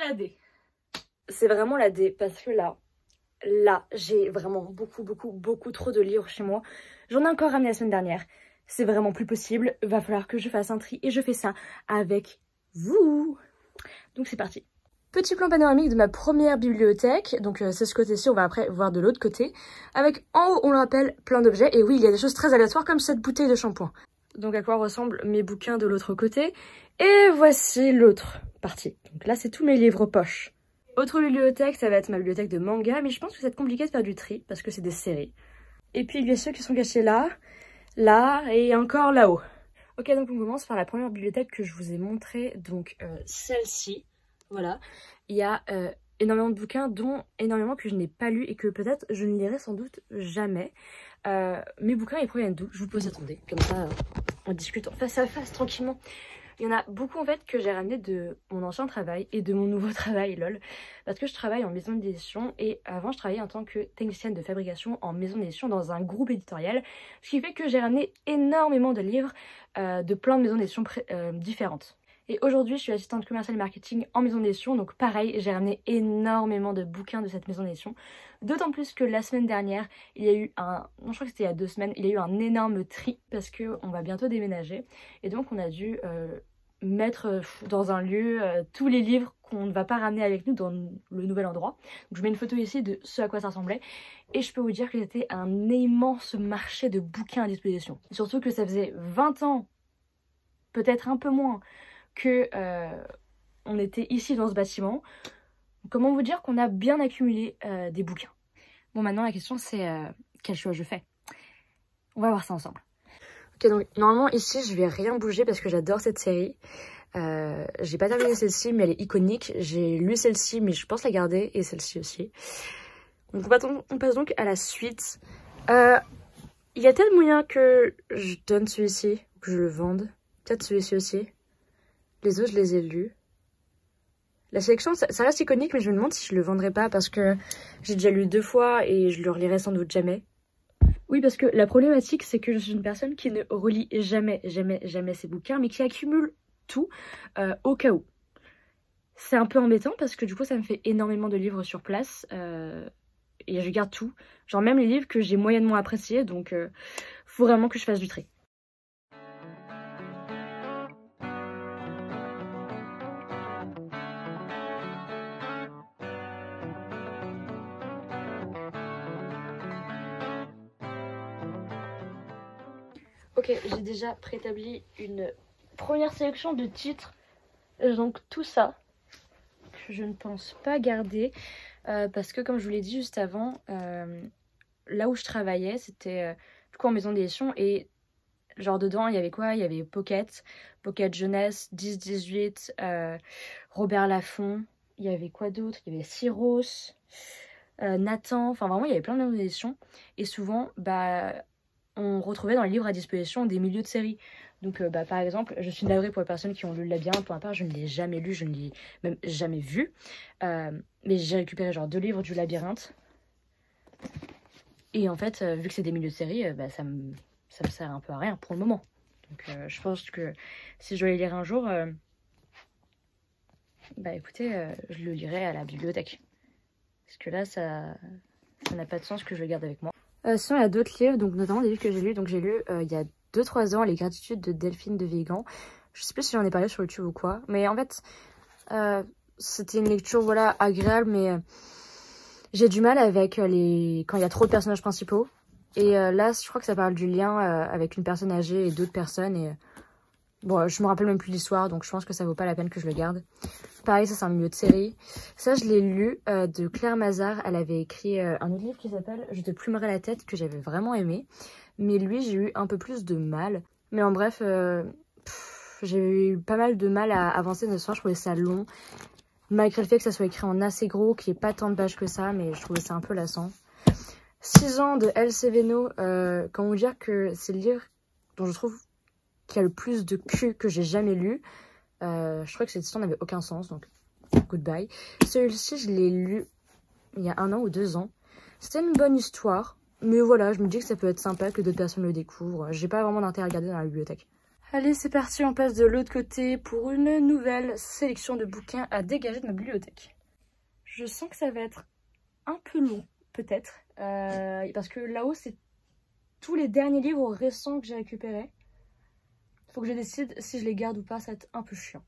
la D. C'est vraiment la D parce que là, j'ai vraiment beaucoup trop de livres chez moi. J'en ai encore ramené la semaine dernière. C'est vraiment plus possible. Va falloir que je fasse un tri et je fais ça avec vous. Donc c'est parti. Petit plan panoramique de ma première bibliothèque. Donc c'est ce côté-ci, on va après voir de l'autre côté. Avec en haut, on le rappelle, plein d'objets. Et oui, il y a des choses très aléatoires comme cette bouteille de shampoing. Donc à quoi ressemblent mes bouquins de l'autre côté. Et voici l'autre partie. Donc là, c'est tous mes livres poche. Autre bibliothèque, ça va être ma bibliothèque de manga. Mais je pense que ça va être compliqué de faire du tri parce que c'est des séries. Et puis il y a ceux qui sont cachés là, là et encore là-haut. Ok, donc on commence par la première bibliothèque que je vous ai montrée. Donc celle-ci. Voilà, il y a énormément de bouquins, dont énormément que je n'ai pas lus et que peut-être je ne lirai sans doute jamais. Mes bouquins, ils proviennent d'où? Je vous pose, attendez, comme ça on discute en face à face tranquillement. Il y en a beaucoup en fait que j'ai ramené de mon ancien travail et de mon nouveau travail, lol. Parce que je travaille en maison d'édition et avant je travaillais en tant que technicienne de fabrication en maison d'édition dans un groupe éditorial. Ce qui fait que j'ai ramené énormément de livres de plein de maisons d'édition différentes. Et aujourd'hui, je suis assistante commerciale et marketing en maison d'édition. Donc pareil, j'ai ramené énormément de bouquins de cette maison d'édition. D'autant plus que la semaine dernière, il y a eu un... Non, je crois que c'était il y a 2 semaines. Il y a eu un énorme tri parce qu'on va bientôt déménager. Et donc, on a dû mettre dans un lieu tous les livres qu'on ne va pas ramener avec nous dans le nouvel endroit. Donc, je mets une photo ici de ce à quoi ça ressemblait. Et je peux vous dire que c'était un immense marché de bouquins à disposition. Surtout que ça faisait 20 ans, peut-être un peu moins, que on était ici dans ce bâtiment. Comment vous dire qu'on a bien accumulé des bouquins. Bon, maintenant la question c'est quel choix je fais. On va voir ça ensemble. Ok, donc normalement ici je vais rien bouger parce que j'adore cette série. J'ai pas terminé celle-ci mais elle est iconique. J'ai lu celle-ci mais je pense la garder et celle-ci aussi. Donc on passe donc à la suite. Il y a peut-être moyen que je donne celui-ci, que je le vende. Peut-être celui-ci aussi. Les autres, je les ai lus. La sélection, ça reste iconique, mais je me demande si je le vendrais pas parce que j'ai déjà lu 2 fois et je le relirai sans doute jamais. Oui, parce que la problématique, c'est que je suis une personne qui ne relit jamais ses bouquins, mais qui accumule tout au cas où. C'est un peu embêtant parce que du coup, ça me fait énormément de livres sur place et je garde tout. Genre même les livres que j'ai moyennement appréciés, donc faut vraiment que je fasse du tri. Ok, j'ai déjà préétabli une première sélection de titres. Donc tout ça, que je ne pense pas garder. Parce que comme je vous l'ai dit juste avant, là où je travaillais, c'était du coup en maison d'édition. Et genre dedans, il y avait quoi? Il y avait Pocket Jeunesse, 10-18, Robert Laffont. Il y avait quoi d'autre? Il y avait Syros, Nathan. Enfin vraiment, il y avait plein de maisons d'édition. Et souvent, bah... on retrouvait dans les livres à disposition des milieux de séries. Donc par exemple, je suis navrée pour les personnes qui ont lu Le Labyrinthe, pour ma part, je ne l'ai jamais lu, je ne l'ai même jamais vu. Mais j'ai récupéré genre 2 livres du Labyrinthe. Et en fait, vu que c'est des milieux de séries, ça me sert un peu à rien pour le moment. Donc je pense que si je dois les lire un jour, bah écoutez, je le lirai à la bibliothèque. Parce que là, ça n'a pas de sens que je le garde avec moi. Sinon, il y a d'autres livres, donc notamment des livres que j'ai lus. Donc j'ai lu il y a 2-3 ans Les Gratitudes de Delphine de Vigan. Je sais plus si j'en ai parlé sur YouTube ou quoi. Mais en fait, c'était une lecture voilà, agréable, mais j'ai du mal avec quand il y a trop de personnages principaux. Et là, je crois que ça parle du lien avec une personne âgée et d'autres personnes. Et bon, je me rappelle même plus l'histoire, donc je pense que ça vaut pas la peine que je le garde. Pareil, ça c'est un milieu de série. Ça, je l'ai lu de Claire Mazard. Elle avait écrit un autre livre qui s'appelle Je te plumerai la tête, que j'avais vraiment aimé. Mais lui, j'ai eu un peu plus de mal. Mais en bref, j'ai eu pas mal de mal à avancer dans l'histoire. Je trouvais ça long. Malgré le fait que ça soit écrit en assez gros, qu'il n'y ait pas tant de pages que ça, mais je trouvais ça un peu lassant. 6 ans de Elsie Venot. Comment vous dire que c'est le livre dont je trouve qu'il y a le plus de cul que j'ai jamais lu. Je crois que cette histoire n'avait aucun sens, donc goodbye. Celui-ci, je l'ai lu il y a 1 an ou 2 ans. C'était une bonne histoire, mais voilà, je me dis que ça peut être sympa que d'autres personnes le découvrent. J'ai pas vraiment d'intérêt à regarder dans la bibliothèque. Allez, c'est parti, on passe de l'autre côté pour une nouvelle sélection de bouquins à dégager de ma bibliothèque. Je sens que ça va être un peu long, peut-être, parce que là-haut, c'est tous les derniers livres récents que j'ai récupérés. Faut que je décide si je les garde ou pas, ça va être un peu chiant.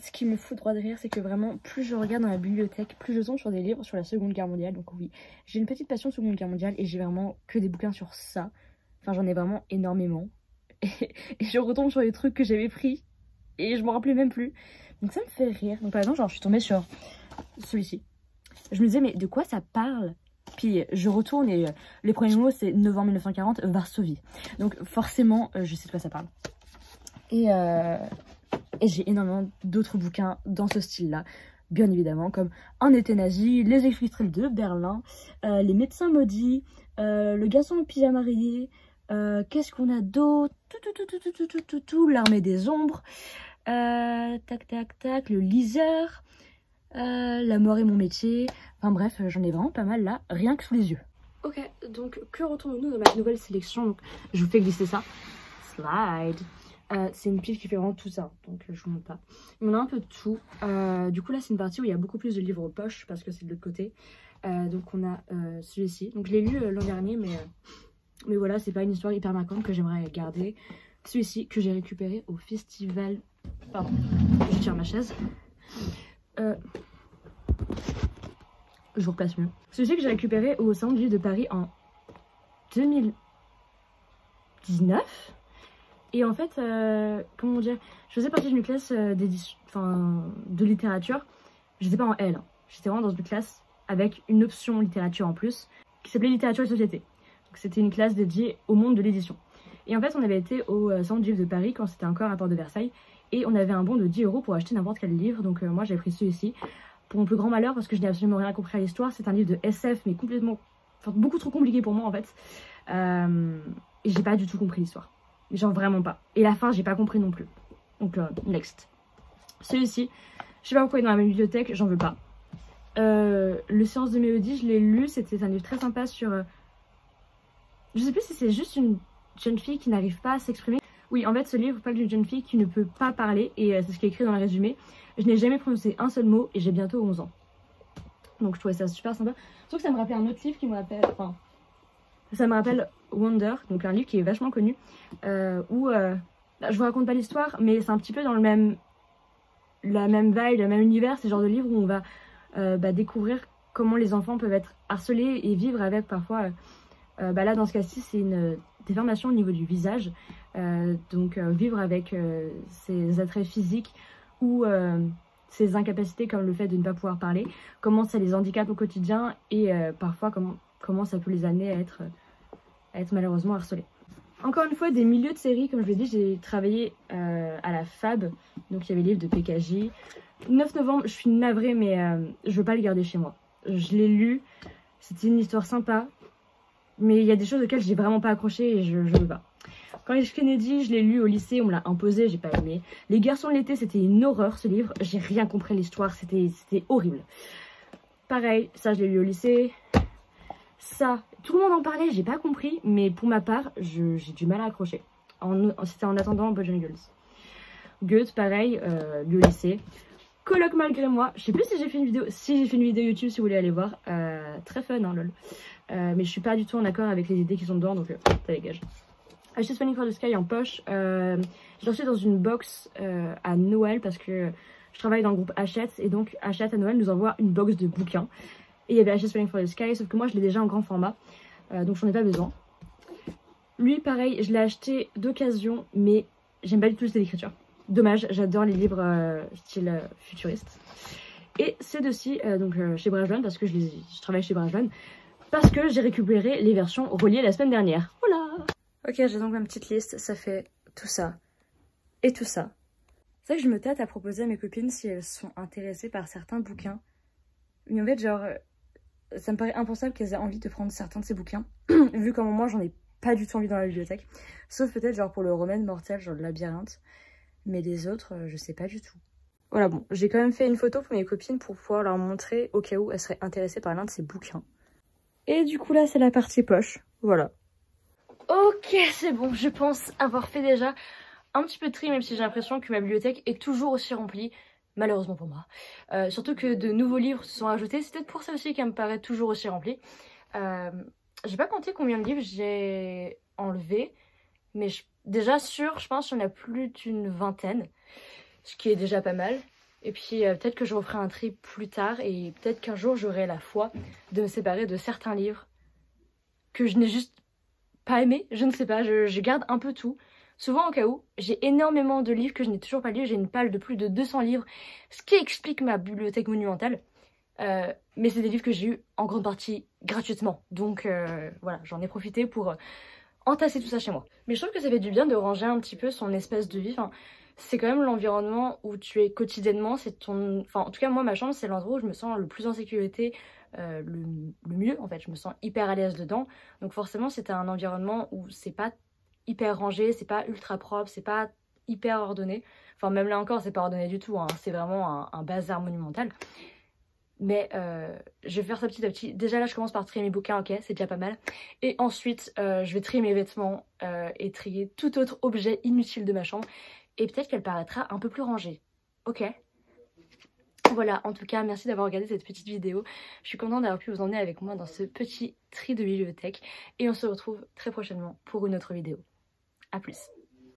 Ce qui me fout droit de rire, c'est que vraiment, plus je regarde dans la bibliothèque, plus je tombe sur des livres sur la Seconde Guerre mondiale. Donc oui, j'ai une petite passion de Seconde Guerre mondiale et j'ai vraiment que des bouquins sur ça. Enfin, j'en ai vraiment énormément. Et je retombe sur les trucs que j'avais pris et je m'en rappelais même plus. Donc ça me fait rire. Donc par exemple, genre, je suis tombée sur celui-ci. Je me disais, mais de quoi ça parle? Puis je retourne et les premiers mots, c'est novembre 1940, Varsovie. Donc forcément, je sais de quoi ça parle. Et j'ai énormément d'autres bouquins dans ce style-là, bien évidemment, comme Un été nazi, Les exfiltrés de Berlin, Les médecins maudits, Le garçon au pyjama rayé, qu'est-ce qu'on a d'autre? L'armée des ombres, tac tac tac, Le liseur, La mort est mon métier. Enfin bref, j'en ai vraiment pas mal là, rien que sous les yeux. Ok, donc que retrouvons-nous dans ma nouvelle sélection? Donc, je vous fais glisser ça. Slide. C'est une pile qui fait vraiment tout ça, donc je vous montre pas. On a un peu de tout. Du coup là c'est une partie où il y a beaucoup plus de livres poche parce que c'est de l'autre côté. Donc on a celui-ci. Donc je l'ai lu l'an dernier, mais voilà, c'est pas une histoire hyper marquante que j'aimerais garder. Celui-ci que j'ai récupéré au festival. Pardon, je tire ma chaise. Je vous replace mieux. Celui-ci que j'ai récupéré au Salon du Livre de Paris en 2019. Et en fait, comment dire, je faisais partie d'une classe de littérature. J'étais pas en L, hein. J'étais vraiment dans une classe avec une option littérature en plus, qui s'appelait littérature et société. Donc c'était une classe dédiée au monde de l'édition. Et en fait, on avait été au Salon du Livre de Paris quand c'était encore à Porte de Versailles. Et on avait un bon de 10 € pour acheter n'importe quel livre. Donc moi, j'avais pris celui-ci. Pour mon plus grand malheur, parce que je n'ai absolument rien compris à l'histoire. C'est un livre de SF, mais complètement... Enfin, beaucoup trop compliqué pour moi, en fait. Et j'ai pas du tout compris l'histoire. Genre vraiment pas. Et la fin, j'ai pas compris non plus. Donc, next. Celui-ci, je sais pas pourquoi il est dans la même bibliothèque, j'en veux pas. Le Séance de Mélodie, je l'ai lu, c'était un livre très sympa sur... Je sais plus si c'est juste une jeune fille qui n'arrive pas à s'exprimer. Oui, en fait, ce livre parle d'une jeune fille qui ne peut pas parler, et c'est ce qui est écrit dans le résumé. Je n'ai jamais prononcé un seul mot, et j'ai bientôt 11 ans. Donc je trouvais ça super sympa. Sauf que ça me rappelle un autre livre qui me rappelle... Enfin, ça me rappelle Wonder, donc un livre qui est vachement connu, où je vous raconte pas l'histoire, mais c'est un petit peu dans la même vibe, le même univers. C'est le genre de livre où on va découvrir comment les enfants peuvent être harcelés et vivre avec parfois, là dans ce cas-ci c'est une déformation au niveau du visage, donc vivre avec ses attraits physiques ou ses incapacités comme le fait de ne pas pouvoir parler, comment ça les handicape au quotidien et parfois comment ça peut les amener à être malheureusement harcelés. Encore une fois, des milieux de série, comme je l'ai dit, j'ai travaillé à la FAB, donc il y avait le livre de PKJ. 9 novembre, je suis navrée, mais je veux pas le garder chez moi. Je l'ai lu, c'était une histoire sympa, mais il y a des choses auxquelles j'ai vraiment pas accroché et je veux pas. Quand H. Kennedy, je l'ai lu au lycée, on me l'a imposé, j'ai pas aimé. Les garçons de l'été, c'était une horreur ce livre, j'ai rien compris à l'histoire, c'était horrible. Pareil, ça je l'ai lu au lycée. Ça, tout le monde en parlait, j'ai pas compris, mais pour ma part, j'ai du mal à accrocher. C'était En attendant Boys and Girls. Goethe, pareil, lu au lycée. Colloque malgré moi, je sais plus si j'ai fait une vidéo, YouTube si vous voulez aller voir. Très fun, hein, lol. Mais je suis pas du tout en accord avec les idées qui sont dedans, donc ça dégage. Just Waiting for the Sky en poche. J'ai reçu dans une box à Noël parce que je travaille dans le groupe Hachette, et donc Hachette à Noël nous envoie une box de bouquins. Et il y avait Just Waiting for the Sky, sauf que moi je l'ai déjà en grand format, donc j'en ai pas besoin. Lui pareil, je l'ai acheté d'occasion, mais j'aime pas du tout le style d'écriture. Dommage, j'adore les livres style futuriste. Et ces deux-ci, chez Brajlon, parce que je travaille chez Brajlon, parce que j'ai récupéré les versions reliées la semaine dernière. Voilà. Ok, j'ai donc ma petite liste, ça fait tout ça et tout ça. C'est vrai que je me tâte à proposer à mes copines si elles sont intéressées par certains bouquins. Mais en fait, genre, ça me paraît impensable qu'elles aient envie de prendre certains de ces bouquins, vu comment moi j'en ai pas du tout envie dans la bibliothèque. Sauf peut-être genre pour le Remède mortel, genre le Labyrinthe. Mais les autres, je sais pas du tout. Voilà, bon, j'ai quand même fait une photo pour mes copines pour pouvoir leur montrer au cas où elles seraient intéressées par l'un de ces bouquins. Et du coup là, c'est la partie poche. Voilà. Ok, c'est bon, je pense avoir fait déjà un petit peu de tri, même si j'ai l'impression que ma bibliothèque est toujours aussi remplie. Malheureusement pour moi. Surtout que de nouveaux livres se sont ajoutés. C'est peut-être pour ça aussi qu'elle me paraît toujours aussi remplie. J'ai pas compté combien de livres j'ai enlevé. Mais déjà sûr, je pense qu'il y en a plus d'une vingtaine. Ce qui est déjà pas mal. Et puis peut-être que je referai un tri plus tard. Et peut-être qu'un jour j'aurai la foi de me séparer de certains livres que je n'ai juste pas aimé. Je ne sais pas, je garde un peu tout. Souvent au cas où, j'ai énormément de livres que je n'ai toujours pas lus. J'ai une palle de plus de 200 livres, ce qui explique ma bibliothèque monumentale. Mais c'est des livres que j'ai eu en grande partie gratuitement. Donc voilà, j'en ai profité pour entasser tout ça chez moi. Mais je trouve que ça fait du bien de ranger un petit peu son espace de vie. Enfin, c'est quand même l'environnement où tu es quotidiennement. C'est ton... Enfin, en tout cas, moi, ma chambre, c'est l'endroit où je me sens le plus en sécurité, le mieux, en fait. Je me sens hyper à l'aise dedans. Donc forcément, c'est un environnement où c'est pas hyper rangé, c'est pas ultra propre, c'est pas hyper ordonné. Enfin, même là encore, c'est pas ordonné du tout, hein. C'est vraiment un bazar monumental. Mais je vais faire ça petit à petit. Déjà là, je commence par trier mes bouquins, ok, c'est déjà pas mal. Et ensuite, je vais trier mes vêtements et trier tout autre objet inutile de ma chambre. Et peut-être qu'elle paraîtra un peu plus rangée. Ok. Voilà, en tout cas, merci d'avoir regardé cette petite vidéo. Je suis contente d'avoir pu vous emmener avec moi dans ce petit tri de bibliothèque. Et on se retrouve très prochainement pour une autre vidéo. A plus.